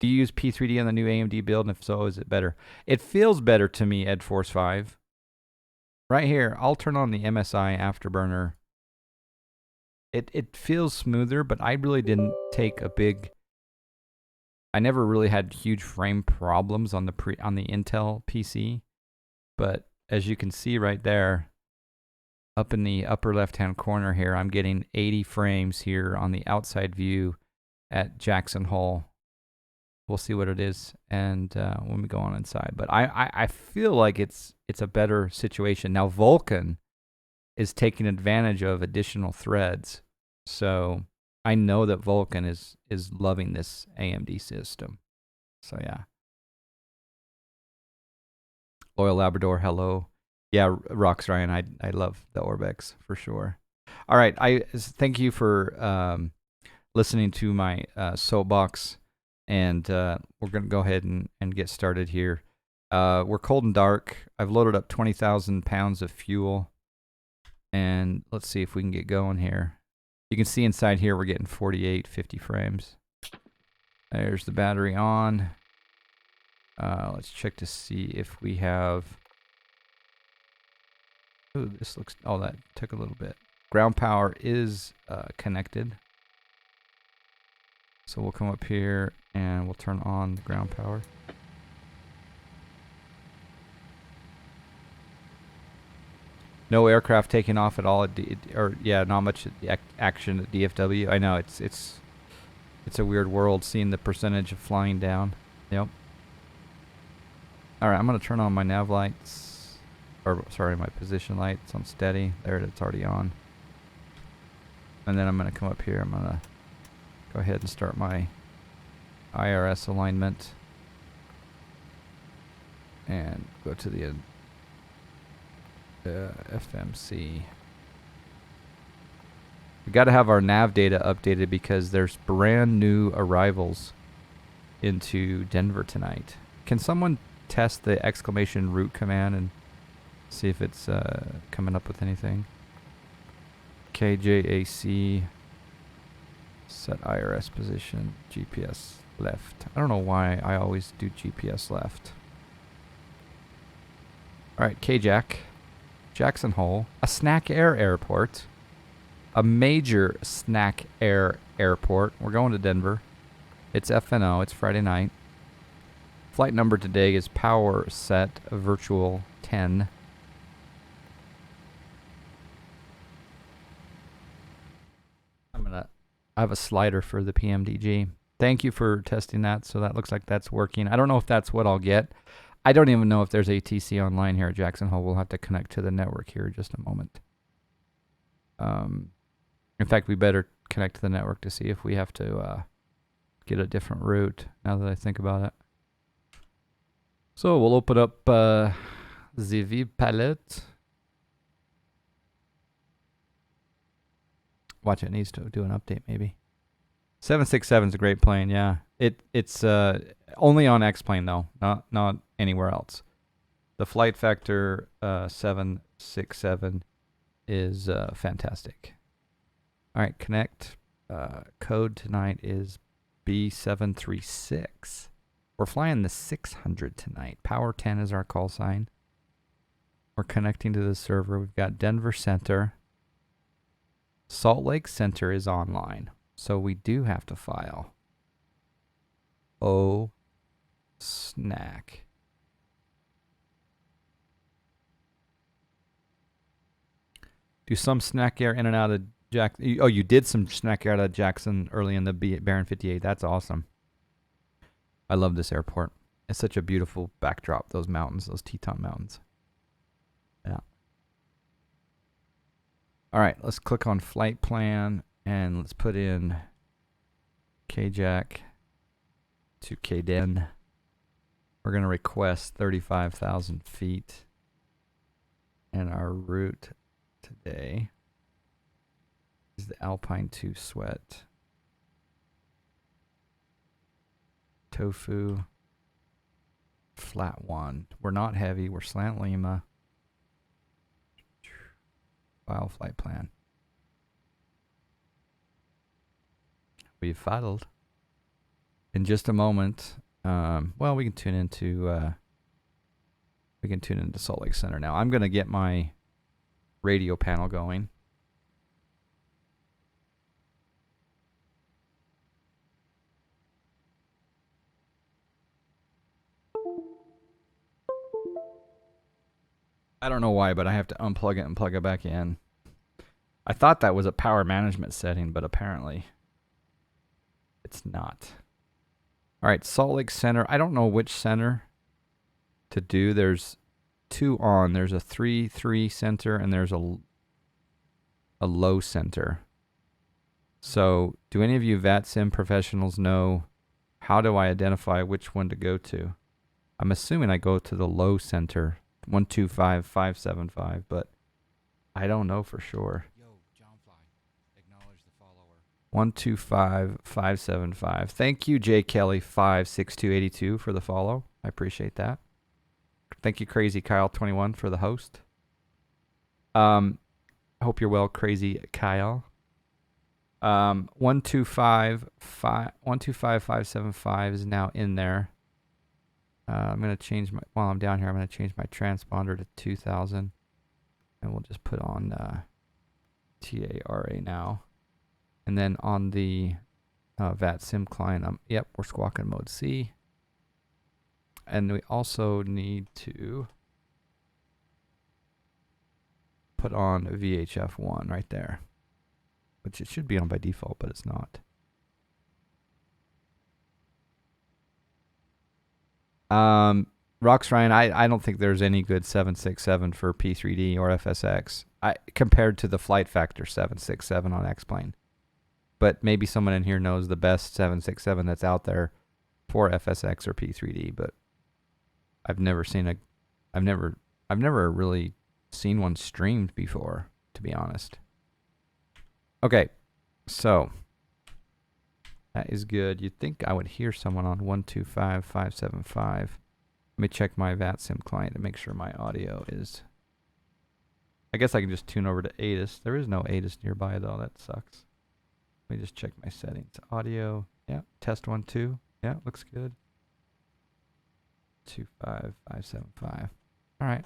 Do you use P3D on the new AMD build? And if so, is it better? It feels better to me, Ed Force 5. Right here, I'll turn on the MSI Afterburner. It feels smoother, but I really didn't take a big... I never really had huge frame problems on the Intel PC. But as you can see right there, up in the upper left-hand corner here, I'm getting 80 frames here on the outside view at Jackson Hole. We'll see what it is, and when we go on inside. But I feel like it's a better situation. Now, Vulkan is taking advantage of additional threads. So I know that Vulkan is loving this AMD system. So, yeah. Loyal Labrador, hello. Yeah, Rox Ryan, I love the Orbex for sure. All right, I thank you for listening to my soapbox, and we're going to go ahead and get started here. We're cold and dark. I've loaded up 20,000 pounds of fuel, and let's see if we can get going here. You can see inside here we're getting 48, 50 frames. There's the battery on. Let's check to see if we have... Ooh, this looks... Oh, that took a little bit. Ground power is connected. So we'll come up here and we'll turn on the ground power. No aircraft taking off at all, not much action at DFW. I know it's a weird world seeing the percentage of flying down. Yep. All right, I'm gonna turn on my nav lights, or sorry, my position lights on steady. There, it's already on. And then I'm gonna come up here. I'm gonna go ahead and start my IRS alignment and go to the FMC. We got to have our nav data updated because there's brand new arrivals into Denver tonight. Can someone test the exclamation root command and see if it's coming up with anything? KJAC, set IRS position, GPS left. I don't know why I always do GPS left. All right, KJAC. Jackson Hole, a Snack Air airport, a major Snack Air airport. We're going to Denver. It's FNO. It's Friday night. Flight number today is Power Set Virtual 10. I have a slider for the PMDG. Thank you for testing that. So that looks like that's working. I don't know if that's what I'll get. I don't even know if there's ATC online here at Jackson Hole. We'll have to connect to the network here in just a moment. In fact, we better connect to the network to see if we have to get a different route, now that I think about it. So we'll open up the Vib palette. Watch, it needs to do an update maybe. 767 is a great plane, yeah. It's only on X-Plane though, not anywhere else. The flight factor 767 is fantastic. All right, connect. Code tonight is B736. We're flying the 600 tonight. Power 10 is our call sign. We're connecting to the server. We've got Denver Center. Salt Lake Center is online. So we do have to file. Oh, snack. Do some Snack Air in and out of Jackson. Oh, you did some Snack Air out of Jackson early in the Baron 58. That's awesome. I love this airport. It's such a beautiful backdrop, those mountains, those Teton Mountains. Yeah. All right, let's click on flight plan and let's put in KJAC to KDEN. We're going to request 35,000 feet. And our route today is the Alpine 2 Sweat. Tofu. Flat 1. We're not heavy. We're slant Lima. File flight plan. We've filed. in just a moment. Well, we can tune into Salt Lake Center now. I'm gonna get my radio panel going. I don't know why, but I have to unplug it and plug it back in. I thought that was a power management setting, but apparently it's not. All right, Salt Lake Center. I don't know which center to do. There's two on. There's a 3-3 center and there's a low center. So do any of you VATSIM professionals know how do I identify which one to go to? I'm assuming I go to the low center, 125.575, but I don't know for sure. Yo, Johnfly, acknowledge the follower. 125.575. Thank you, J Kelly 56282 for the follow. I appreciate that. Thank you, Crazy Kyle 21 for the host. I hope you're well, Crazy Kyle. 125.575 is now in there. I'm gonna change my while I'm down here. I'm gonna change my transponder to 2000, and we'll just put on TARA now. And then on the VATSIM client, yep, we're squawking mode C. And we also need to put on VHF1 right there, which it should be on by default, but it's not. Rox Ryan, I don't think there's any good 767 for P3D or FSX compared to the flight factor 767 on X-Plane. But maybe someone in here knows the best 767 that's out there for FSX or P3D, but I've never really seen one streamed before, to be honest. Okay, so that is good. You'd think I would hear someone on 125.575. Let me check my VATSIM client to make sure my audio is. I guess I can just tune over to ATIS. There is no ATIS nearby though. That sucks. Let me just check my settings. Audio, yeah. Test 1, 2. Yeah, looks good. 25575. All right.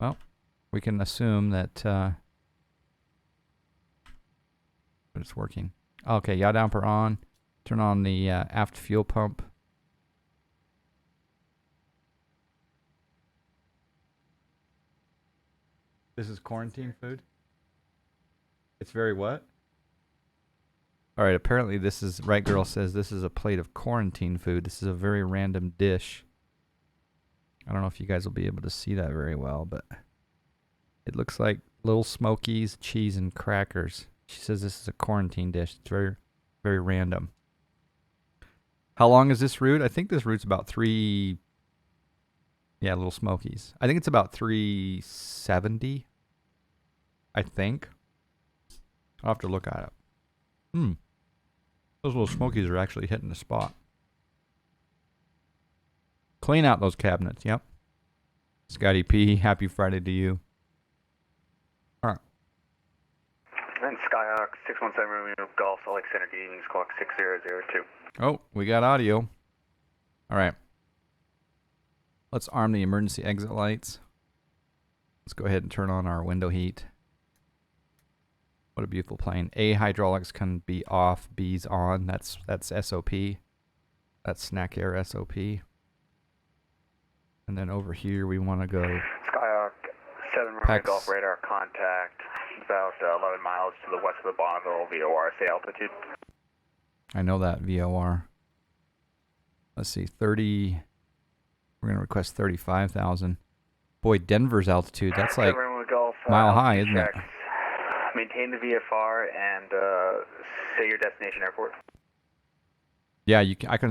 Well, we can assume that it's working. Okay, yaw damper on. Turn on the aft fuel pump. This is quarantine food? It's very what? All right, apparently this is, Right Girl says this is a plate of quarantine food. This is a very random dish. I don't know if you guys will be able to see that very well, but it looks like little Smokies, cheese, and crackers. She says this is a quarantine dish. It's very, very random. How long is this route? I think this route's about 3... Yeah, little Smokies. I think it's about 370. I think. I'll have to look at it. Those little Smokies are actually hitting the spot. Clean out those cabinets. Yep. Scotty P, happy Friday to you. All right. And Skyhawk 617 Romeo Golf, Salt Lake Center, good evening, squawk 6002. Oh, we got audio. All right. Let's arm the emergency exit lights. Let's go ahead and turn on our window heat. What a beautiful plane. A, hydraulics can be off, B's on. That's SOP. That's Snack Air SOP. And then over here we want to go Skyhawk 7 Romeo Golf radar contact about 11 miles to the west of the Bonneville VOR, say altitude. I know that VOR. Let's see, 30. We're going to request 35,000. Boy, Denver's altitude, that's like Golf, mile high, isn't it? Maintain the VFR and say your destination airport. Yeah,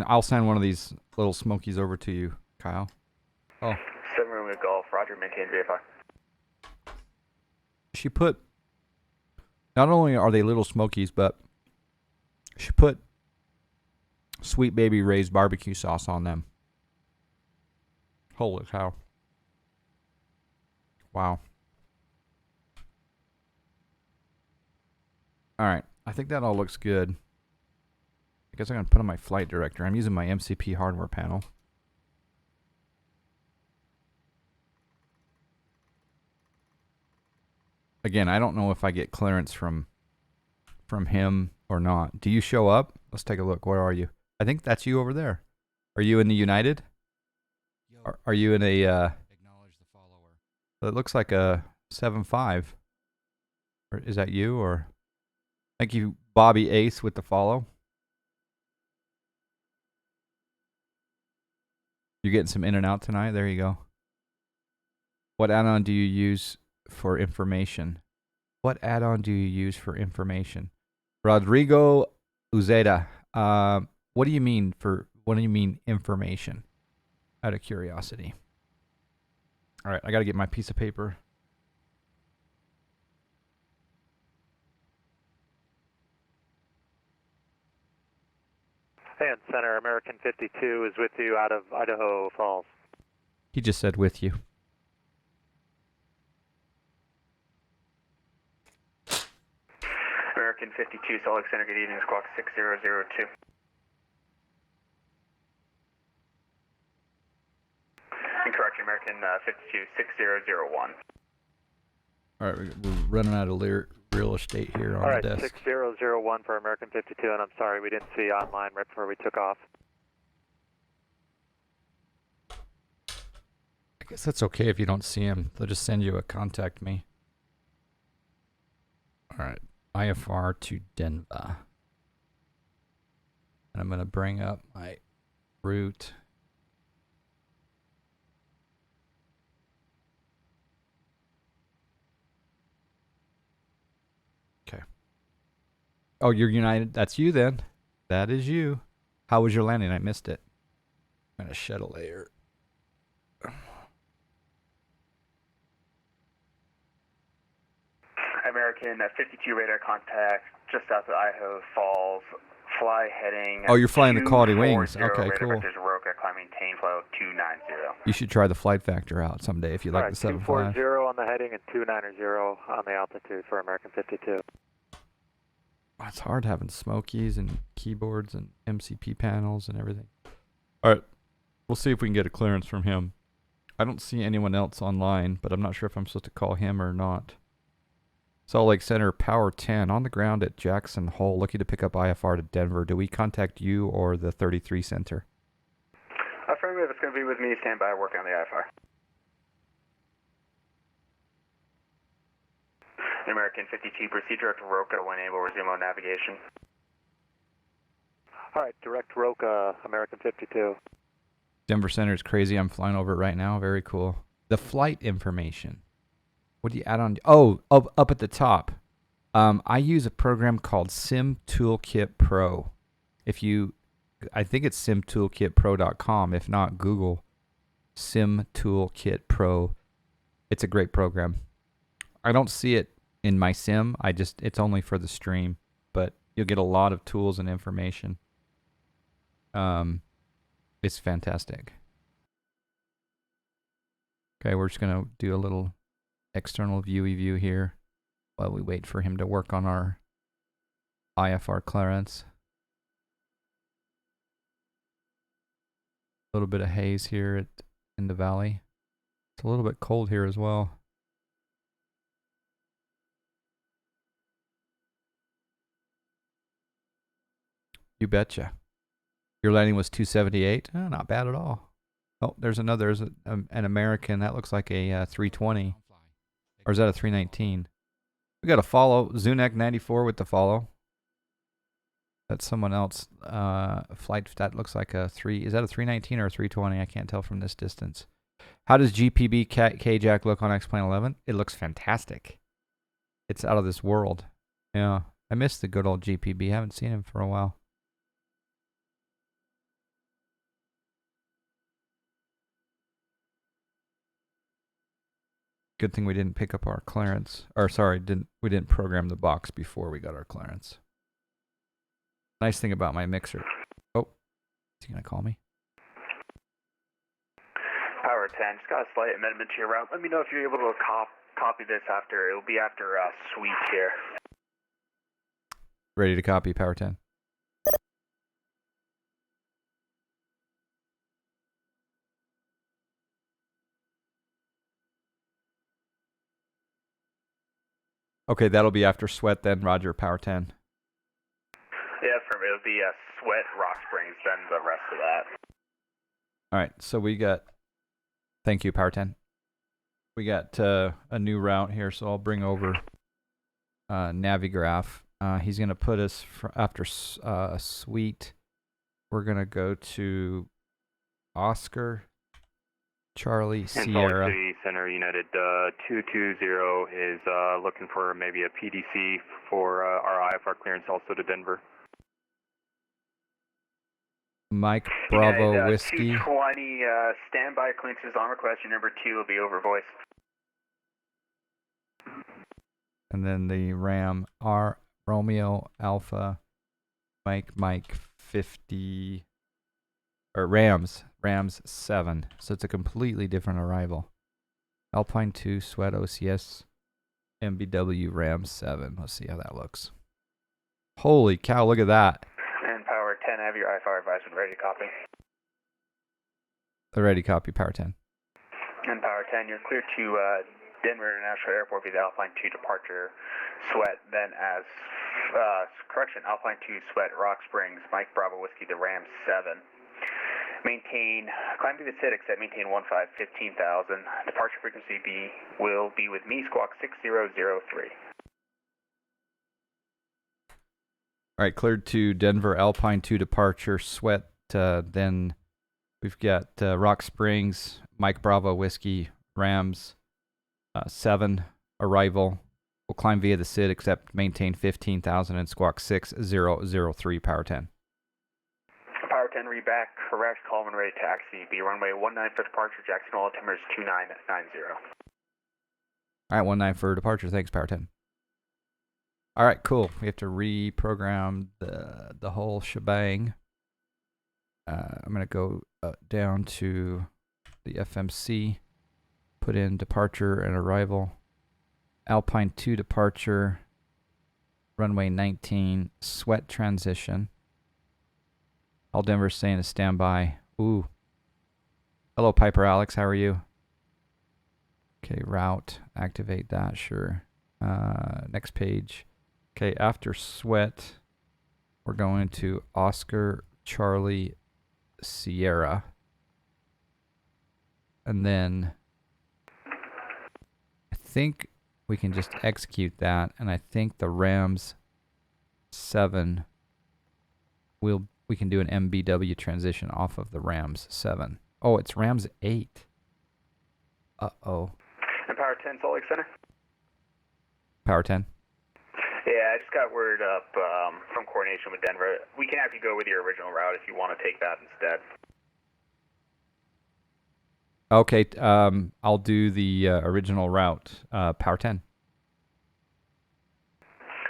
I'll send one of these little Smokies over to you, Kyle. Oh. 7 Romeo Golf, roger, maintain VFR. She put, not only are they little Smokies, but she put Sweet Baby Ray's barbecue sauce on them. Holy cow. Wow. All right. I think that all looks good. I guess I'm going to put on my flight director. I'm using my MCP hardware panel. Again, I don't know if I get clearance from him or not. Do you show up? Let's take a look. Where are you? I think that's you over there. Are you in the United? Yo, Are you in a, acknowledge the follower. it looks like a 7.5. Or is that you? Or thank you, Bobby Ace, with the follow. You're getting some in and out tonight. There you go. What add-on do you use for information? What add-on do you use for information? Rodrigo Uzeda. What do you mean information? Out of curiosity. All right, I got to get my piece of paper. And Center, American 52 is with you out of Idaho Falls. He just said with you. American 52, Salt Lake Center, good evening, squawk 6002. Incorrect, American 52, 6001. All right, we're running out of real estate here on the desk. 6001 for American 52, and I'm sorry we didn't see you online right before we took off. I guess that's okay if you don't see him. They'll just send you a contact me. All right, IFR to Denver. And I'm going to bring up my route. Okay. Oh, you're United. That's you then. That is you. How was your landing? I missed it. I'm going to shed a layer. American 52 radar contact just south of Idaho Falls. Fly heading. Oh, you're flying the quality wings. Okay, radar cool. vectors Roca, climb maintain flow 290. You should try the flight factor out someday if you like the 7.5. 240 on the heading and 290 on the altitude for American 52. Oh, it's hard having Smokies and keyboards and MCP panels and everything. All right, we'll see if we can get a clearance from him. I don't see anyone else online, but I'm not sure if I'm supposed to call him or not. Salt Lake Center, Power 10, on the ground at Jackson Hole, looking to pick up IFR to Denver. Do we contact you or the 33 Center? Affirmative, it's going to be with me. Stand by, working on the IFR. American 52, proceed direct to Roca when able, resume on navigation. All right, direct Roca, American 52. Denver Center is crazy. I'm flying over it right now. Very cool. The flight information. What do you add on? Oh, up at the top. I use a program called Sim Toolkit Pro. I think it's simtoolkitpro.com. If not, Google Sim Toolkit Pro. It's a great program. I don't see it in my sim. It's only for the stream, but you'll get a lot of tools and information. It's fantastic. Okay, we're just gonna do a little external view here while we wait for him to work on our IFR clearance. A little bit of haze here in the valley. It's a little bit cold here as well. You betcha. Your landing was 278. Oh, not bad at all. Oh, there's an American. That looks like a 320. Or is that a 319? We got a follow. Zunak 94 with the follow. That's someone else. Flight, that looks like a 3. Is that a 319 or a 320? I can't tell from this distance. How does GPB KJAC look on X-Plane 11? It looks fantastic. It's out of this world. Yeah. I miss the good old GPB. Haven't seen him for a while. Good thing we didn't pick up our clearance. Or sorry, we didn't program the box before we got our clearance. Nice thing about my mixer. Oh, is he gonna call me? Power 10, just got a slight amendment to your route. Let me know if you're able to copy this after. It'll be after Suite here. Ready to copy, Power 10. Okay, that'll be after Sweat then, Roger, Power 10. Yeah, for me, it'll be Sweat, Rock Springs, then the rest of that. All right, so we got, thank you, Power 10. We got a new route here, so I'll bring over Navigraph. He's going to put us after Suite. We're going to go to Oscar, Charlie, Sierra. City Center United 220 is looking for maybe a PDC for our IFR clearance also to Denver. Mike Bravo United, Whiskey. 220, standby clearances on request. Your number 2 will be over voice. And then the Ram R Romeo Alpha Mike 50 or Rams 7. So it's a completely different arrival. Alpine 2 Sweat OCS MBW Ram 7. Let's see how that looks. Holy cow, look at that. And Power 10, have your IFR advisement ready to copy. Ready, copy, Power 10. And Power 10, you're clear to Denver International Airport via the Alpine 2 departure, Sweat, then as, Alpine 2 Sweat, Rock Springs, Mike Bravo Whiskey to Ram 7. Climb to the SID, except maintain 15,000. Departure frequency will be with me, squawk 6003. All right, cleared to Denver Alpine 2 departure, Sweat, then we've got Rock Springs, Mike Bravo Whiskey, Rams 7 arrival. We'll climb via the SID, except maintain 15,000 and squawk 6003, Power 10. Power 10, read back, correct, call when ready taxi. Be runway 19 for departure, Jackson Hole, altimeter is 2990. All right, 19 for departure. Thanks, Power 10. All right, cool. We have to reprogram the whole shebang. I'm going to go down to the FMC, put in departure and arrival. Alpine 2 departure, runway 19, Sweat transition. All Denver's saying is standby. Ooh. Hello, Piper Alex. How are you? Okay, route. Activate that. Sure. Next page. Okay, after Sweat, we're going to Oscar, Charlie, Sierra. And then I think we can just execute that. And I think the Rams 7 we can do an MBW transition off of the Rams 7. Oh, it's Rams 8. Uh-oh. And Power 10, Salt Lake Center? Power 10. Yeah, I just got word up from coordination with Denver. We can have you go with your original route if you want to take that instead. Okay, I'll do the original route, Power 10.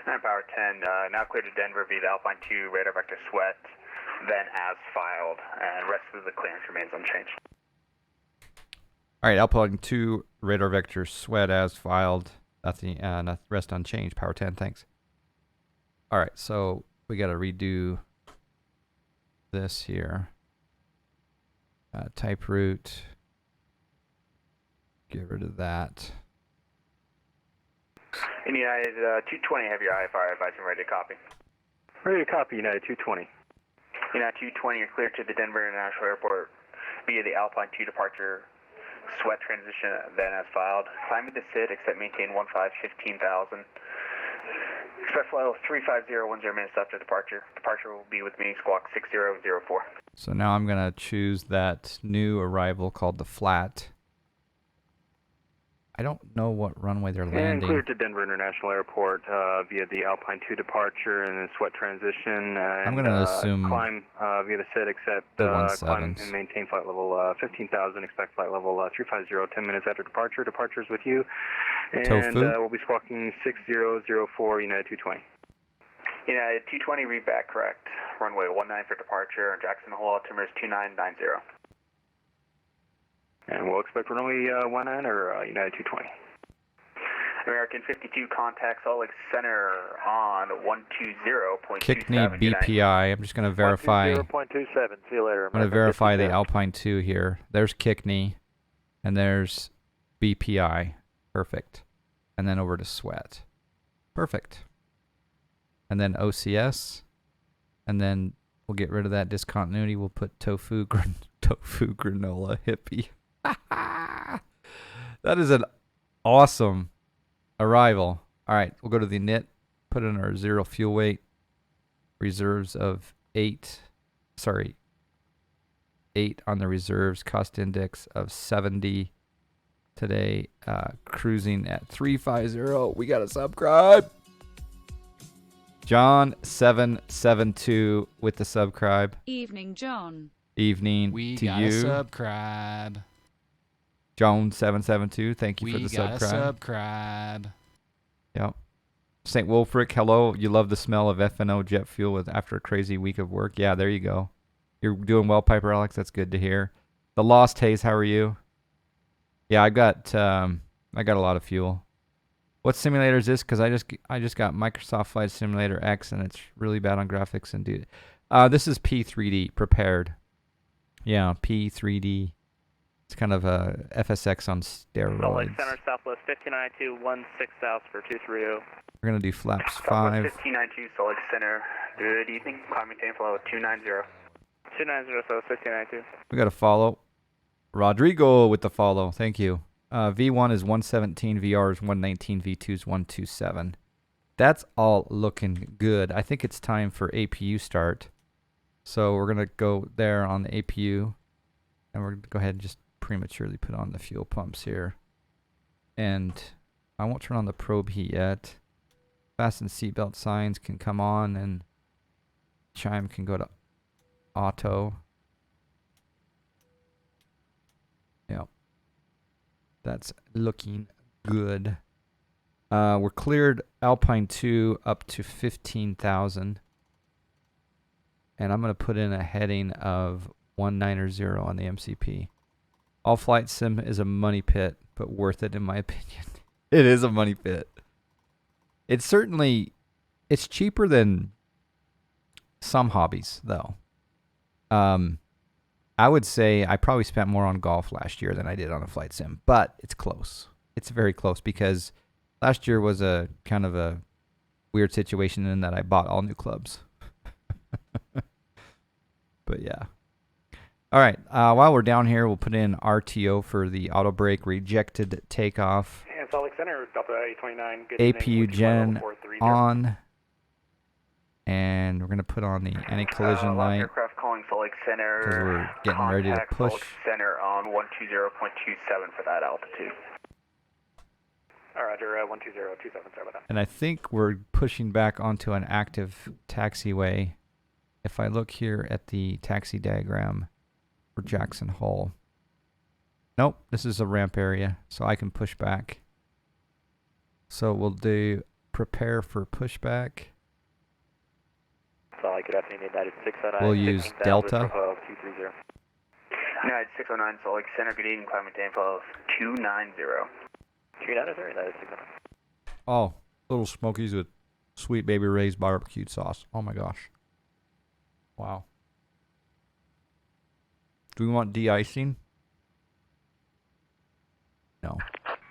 And Power 10, now clear to Denver via the Alpine 2, radar vector Sweat, then as filed, and rest of the clearance remains unchanged. All right, Alpine 2, radar vector Sweat as filed. Nothing, rest unchanged. Power 10, thanks. All right, so we got to redo this here. Type route. Get rid of that. In United 220, have your IFR advisement ready to copy. Ready to copy, United 220. United 220, you're cleared to the Denver International Airport via the Alpine 2 departure, Sweat transition, then as filed. Climb to SID, except maintain 15,000. Express flight 35010 minutes after departure. Departure will be with me, squawk 6004. So now I'm going to choose that new arrival called the Flat. I don't know what runway they're landing. And cleared to Denver International Airport via the Alpine 2 departure and then Sweat transition. And, I'm going to assume climb via the SID, except climb and maintain flight level 15,000. Expect flight level 350, 10 minutes after departure. Departure's with you. And we'll be squawking 6004, United 220. United 220, read back correct. Runway 19 for departure. Jackson Hole, altimeter is 2990. And we'll expect runway 19 or United 220. American 52, contact Salt Lake Center on 120.27. Kickney BPI. I'm just going to verify. 120.27. See you later. I'm going to verify the Alpine 2 here. There's Kickney, and there's BPI. Perfect. And then over to Sweat. Perfect. And then OCS. And then we'll get rid of that discontinuity. We'll put tofu granola hippie. That is an awesome arrival. All right, we'll go to the init. Put in our 0 fuel weight. Reserves of 8. Sorry. 8 on the reserves. Cost index of 70. Today, cruising at 350. We got to subscribe. John772 with the subscribe. Evening, John. Evening We to gotta you. subscribe. John772, thank you for the We gotta subscribe. subscribe. Yep. St. Wolfric, hello. You love the smell of FNO jet fuel after a crazy week of work. Yeah, there you go. You're doing well, Piper Alex. That's good to hear. The Lost Haze, how are you? Yeah, I got a lot of fuel. What simulator is this? Because I just got Microsoft Flight Simulator X, and it's really bad on graphics. And this is P3D prepared. Yeah, P3D. It's kind of a FSX on steroids. Salt Lake Center, Southwest 1592, 16 South for 230. We're gonna do flaps 5. Southwest 1592, Salt Lake Center. Good evening. Climb maintain flow 290. 290, Southwest 1592. We got a follow. Rodrigo with the follow. Thank you. V1 is 117, VR is 119, V2 is 127. That's all looking good. I think it's time for APU start. So we're going to go there on the APU. And we're going to go ahead and just prematurely put on the fuel pumps here. And I won't turn on the probe heat yet. Fasten seatbelt signs can come on, and chime can go to auto. Yep. That's looking good. We're cleared Alpine 2 up to 15,000. And I'm going to put in a heading of 190 on the MCP. All flight sim is a money pit, but worth it in my opinion. It is a money pit. It's cheaper than some hobbies, though. I would say I probably spent more on golf last year than I did on a flight sim, but it's close. It's very close because last year was a kind of a weird situation in that I bought all new clubs. But yeah. All right. While we're down here, we'll put in RTO for the auto brake rejected takeoff. And Salt Lake Center, Delta 829. Good APU evening, gen 430. on. And we're going to put on the anti-collision light Aircraft calling Salt Lake Center. because we're getting ready to Contact push. Salt Lake Center on 120.27 for that altitude. Roger, 120.27, sorry about that. And I think we're pushing back onto an active taxiway. If I look here at the taxi diagram for Jackson Hole. Nope, this is a ramp area, so I can push back. So we'll do prepare for pushback. Good afternoon, United 609. We'll use Delta. 230. United 609, Salt Lake Center, good evening, climate maintain flow 290. 290, United 609. Oh, little smokies with sweet baby Ray's barbecued sauce. Oh my gosh. Wow. Do we want de-icing? No.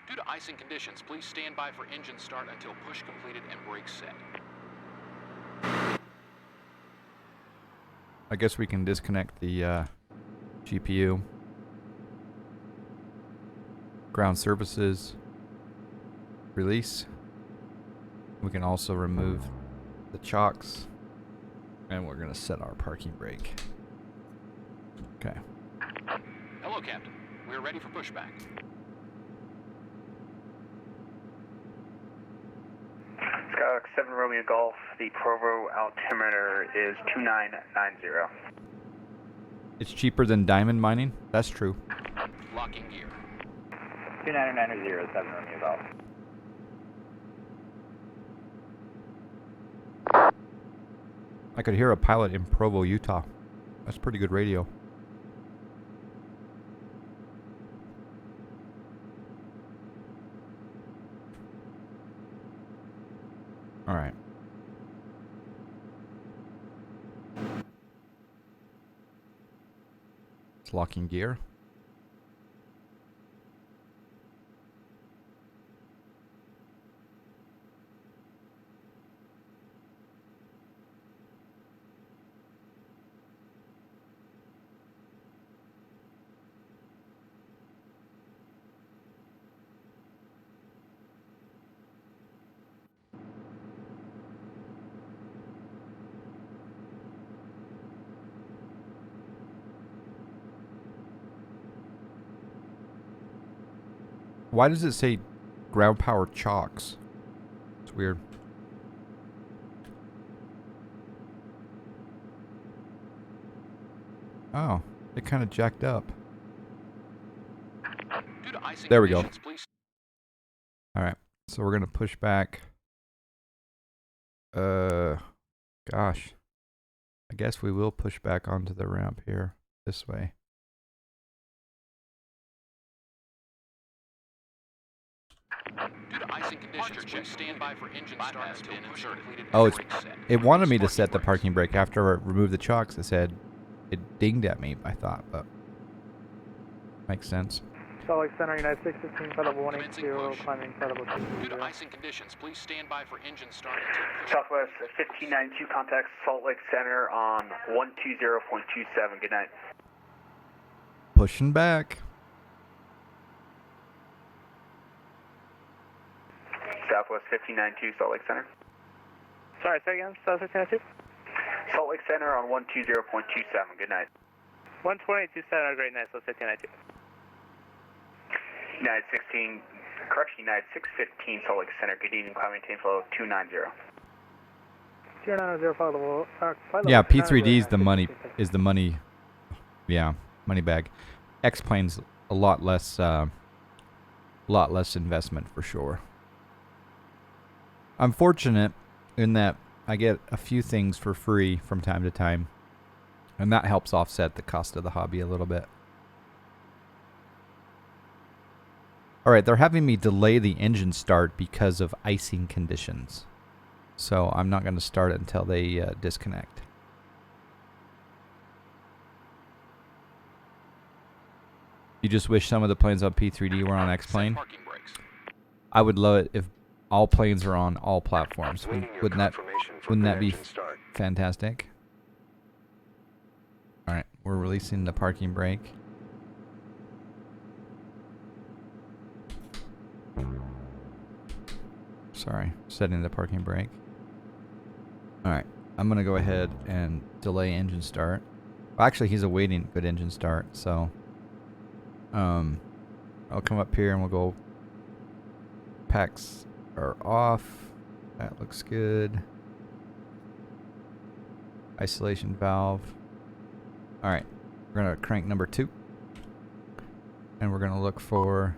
Due to icing conditions, please stand by for engine start until push completed and brakes set. I guess we can disconnect the GPU. Ground services. Release. We can also remove the chocks. And we're going to set our parking brake. Okay. Hello, Captain. We are ready for pushback. Skylark 7 Romeo Golf, the Provo altimeter is 2990. It's cheaper than diamond mining? That's true. Locking gear. 2990, 7 Romeo Golf. I could hear a pilot in Provo, Utah. That's pretty good radio. All right. It's locking gear. Why does it say ground power chocks? It's weird. Oh, it kind of jacked up. Due to icing There we go. conditions, please. All right, so we're gonna push back. Gosh, I guess we will push back onto the ramp here this way. Due to icing conditions, please stand by for engine start until push completed. Oh, and brake set. it wanted me to Release set the parking brakes. brake after I removed the chocks. It said it dinged at me. I thought, but makes sense. Salt Lake Center, United 615, flight level Commencing 180, push. climbing flight level Due to 220. icing conditions, please stand by for engine start until push. Southwest 1592, contact Salt Lake Center on 120.27. Good night. Pushing back. Southwest 1592, Salt Lake Center. Sorry, say again, South 692? Salt Lake Center on 120.27. Good night. 120, 27, great night, South 1592. United 16, correction, United 615, Salt Lake Center. Good evening, climb maintain flow 290. 090, flight level, flight level Yeah, 290, P3D is the money. 615. Is the money? Yeah, money bag. X plane's a lot less investment for sure. I'm fortunate in that I get a few things for free from time to time, and that helps offset the cost of the hobby a little bit. All right, they're having me delay the engine start because of icing conditions, so I'm not going to start it until they disconnect. You just wish some of the planes on P3D were on X plane. Set parking brakes. I would love it if all planes are on all platforms. Wouldn't that be fantastic? All right, we're releasing the parking brake. Sorry, setting the parking brake. All right, I'm gonna go ahead and delay engine start. Well, actually, he's awaiting good engine start, so I'll come up here and we'll go. Packs are off. That looks good. Isolation valve. All right, we're gonna crank number 2, and we're gonna look for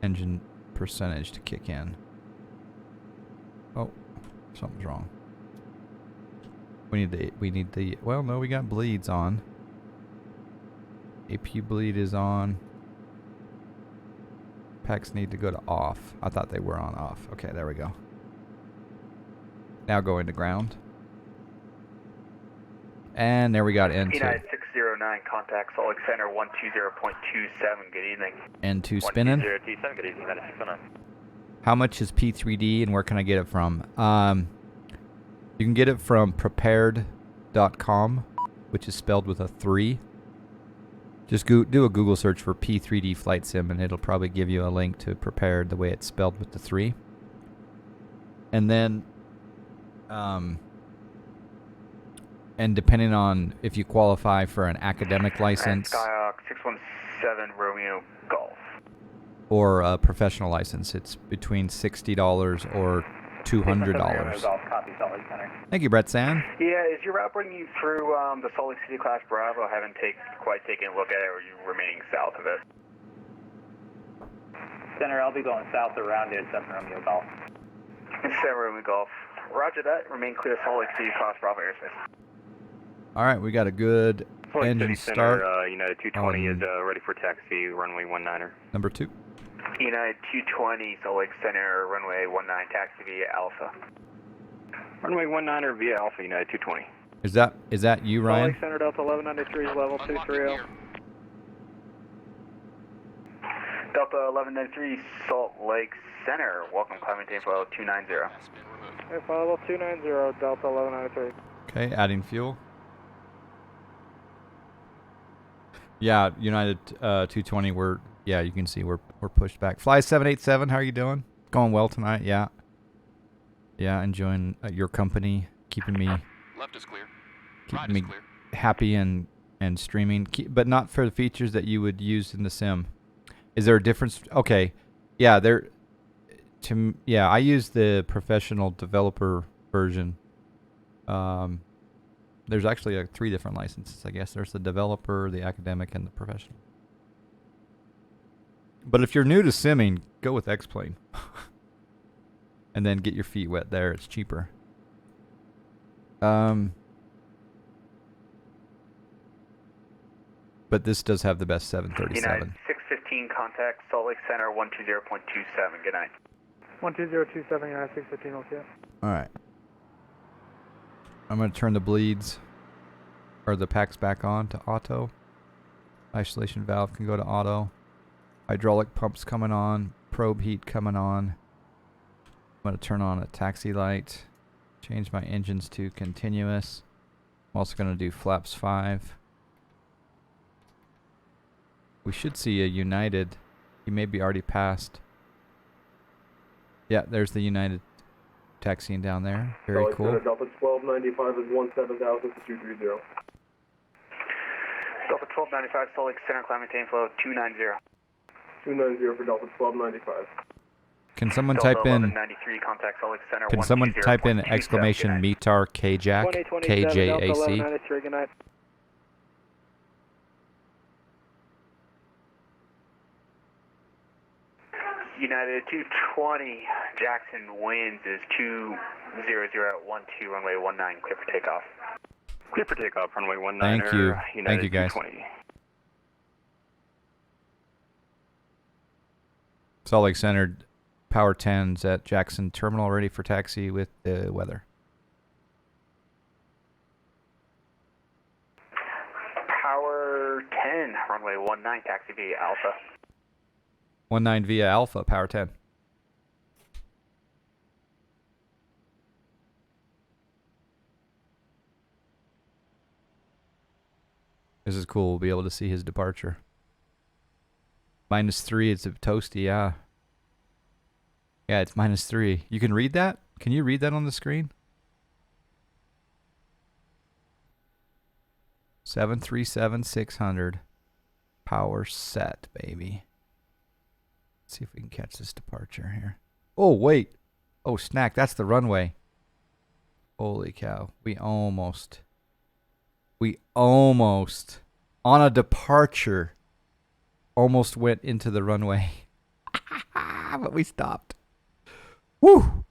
engine percentage to kick in. Oh, something's wrong. We need the well, no, we got bleeds on. APU bleed is on. Packs need to go to off. I thought they were on off. Okay, there we go. Now go into ground. And there we got N2. United 609, contact Salt Lake Center 120.27. Good evening. N2 spinning. 120.27. Good evening, United 609. How much is P3D and where can I get it from? You can get it from prepared.com, which is spelled with a 3. Just do a Google search for P3D Flight Sim, and it'll probably give you a link to Prepared the way it's spelled with the 3. And then, and depending on if you qualify for an academic license Skyhawk 617 Romeo Golf. or a professional license, it's between $60 or $200. Copy, Salt Lake Center. Thank you, Brett San. Yeah, is your route bringing you through the Salt Lake City Class Bravo? I haven't quite taken a look at it, or are you remaining south of it? Center, I'll be going south around it, 7 Romeo Golf. 7 Romeo Golf. Roger that. Remain clear of Salt Lake City Class Bravo airspace. All right, we got a good Salt Lake engine City start. Center, United 220 is ready for taxi, runway 19er. Number 2. United 220, Salt Lake Center, runway 19, taxi via Alpha. Runway 19er via Alpha, United 220. Is that you, Salt Ryan? Lake Center, Delta 1193, level Unlocking 230. gear. Delta 1193, Salt Lake Center, welcome, climb maintain flow 290. Has been removed. Hey, flight level 290, Delta 1193. Okay, adding fuel. Yeah, United 220. Yeah, you can see we're pushed back. Fly 787. How are you doing? Going well tonight? Yeah. Yeah, enjoying your company, keeping me Left is clear. Right keeping is me clear. happy and streaming, but not for the features that you would use in the sim. Is there a difference? Okay. Yeah, yeah, I use the professional developer version. There's actually 3 different licenses, I guess. There's the developer, the academic, and the professional. But if you're new to simming, go with X-Plane. And then get your feet wet there. It's cheaper. But this does have the best 737. United 615 contact Salt Lake Center 120.27. Good night. 12027, United 615, okay. All right. I'm going to turn the bleeds or the packs back on to auto. Isolation valve can go to auto. Hydraulic pumps coming on. Probe heat coming on. I'm going to turn on a taxi light. Change my engines to continuous. I'm also going to do flaps 5. We should see a United. He may be already passed. Yeah, there's the United taxiing down there. Very cool. Delta 1295 is 17,000 to 230. Delta 1295 Salt Lake Center climb maintain flow 290. 290 for Delta 1295. Can someone type in? Contact Salt Lake Center. Can someone type in exclamation METAR KJAC KJAC? Good night. United 220, Jackson winds is 200 at 12, runway 19, clear for takeoff. Clear for takeoff, runway 19. Thank you. United Thank you, guys. 220. Salt Lake Center, Power 10's at Jackson Terminal, ready for taxi with the weather. Power 10, runway 19, taxi via Alpha. 19 via Alpha, Power 10. This is cool. We'll be able to see his departure. -3, it's a toasty, yeah. Yeah, it's -3. You can read that? Can you read that on the screen? 737-600. Power set, baby. Let's see if we can catch this departure here. Oh, wait. Oh, snack. That's the runway. Holy cow. We almost, on a departure, almost went into the runway. But we stopped. Woo!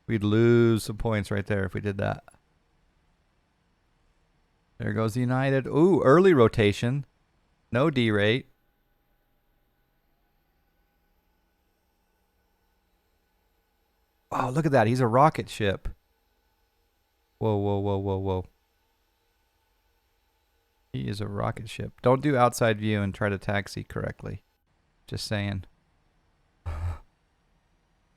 We'd lose some points right there if we did that. There goes United. Ooh, early rotation. No D-rate. Oh, look at that. He's a rocket ship. Whoa, whoa, whoa, whoa, whoa. He is a rocket ship. Don't do outside view and try to taxi correctly. Just saying.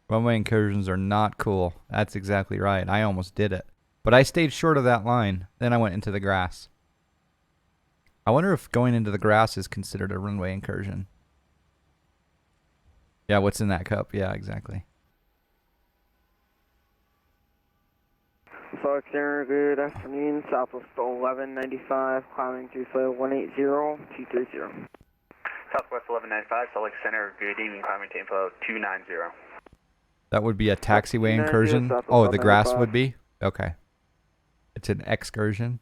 Runway incursions are not cool. That's exactly right. I almost did it. But I stayed short of that line. Then I went into the grass. I wonder if going into the grass is considered a runway incursion. Yeah, what's in that cup? Yeah, exactly. Salt Lake Center, good afternoon. Southwest 1195, climbing to flow 180-230. Southwest 1195, Salt Lake Center, good evening, climb maintain flow 290. That would be a taxiway incursion? Oh, the grass would be? Okay. It's an excursion?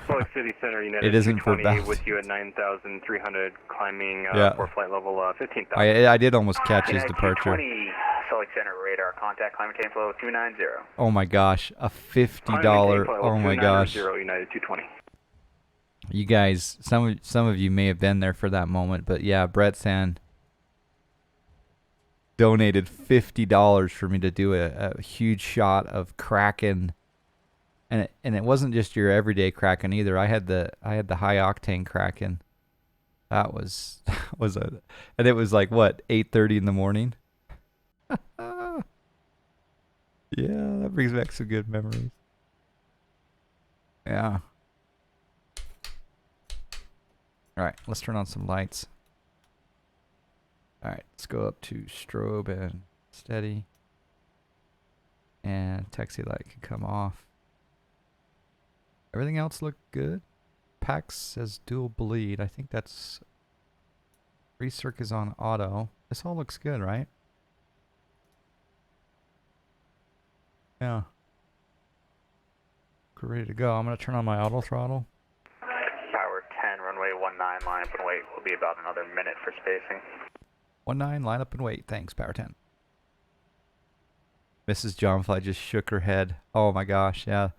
Salt Lake City Center, United It isn't for 220 bounce. with you at 9,300, climbing for flight level 15,000. I did almost catch his United departure. 220, Salt Lake Center, radar contact, climb maintain flow 290. Oh my gosh, a $50. Oh my gosh. United 220. You guys, some of you may have been there for that moment, but yeah, Brett Sand donated $50 for me to do a huge shot of Kraken, and it wasn't just your everyday Kraken either. I had the high octane Kraken. That was and it was like what, 8:30 in the morning. Yeah, that brings back some good memories. Yeah. All right, let's turn on some lights. All right, let's go up to strobe and steady. And taxi light can come off. Everything else looked good. PAX says dual bleed. I think that's Recirc is on auto. This all looks good, right? Yeah. We're ready to go. I'm going to turn on my auto throttle. Power 10, runway 19, line up and wait. Will be about another minute for spacing. 19, line up and wait. Thanks, Power 10. Mrs. Johnfly just shook her head. Oh my gosh, yeah.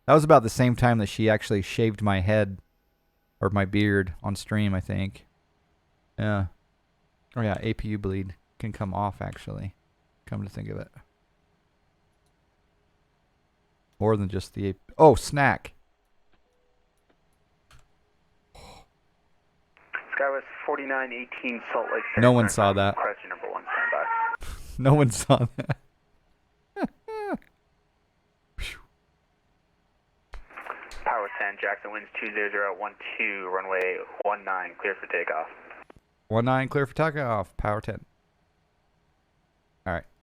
That was about the same time that she actually shaved my head or my beard on stream, I think. Yeah. Oh yeah, APU bleed can come off actually. Come to think of it. More than just the oh, snack. Skywest 4918 Salt Lake City. No one saw that. Question number 1, standby. No one saw that. Power 10, Jackson winds 20012, runway 19, clear for takeoff. 19, clear for takeoff. Power 10. All right.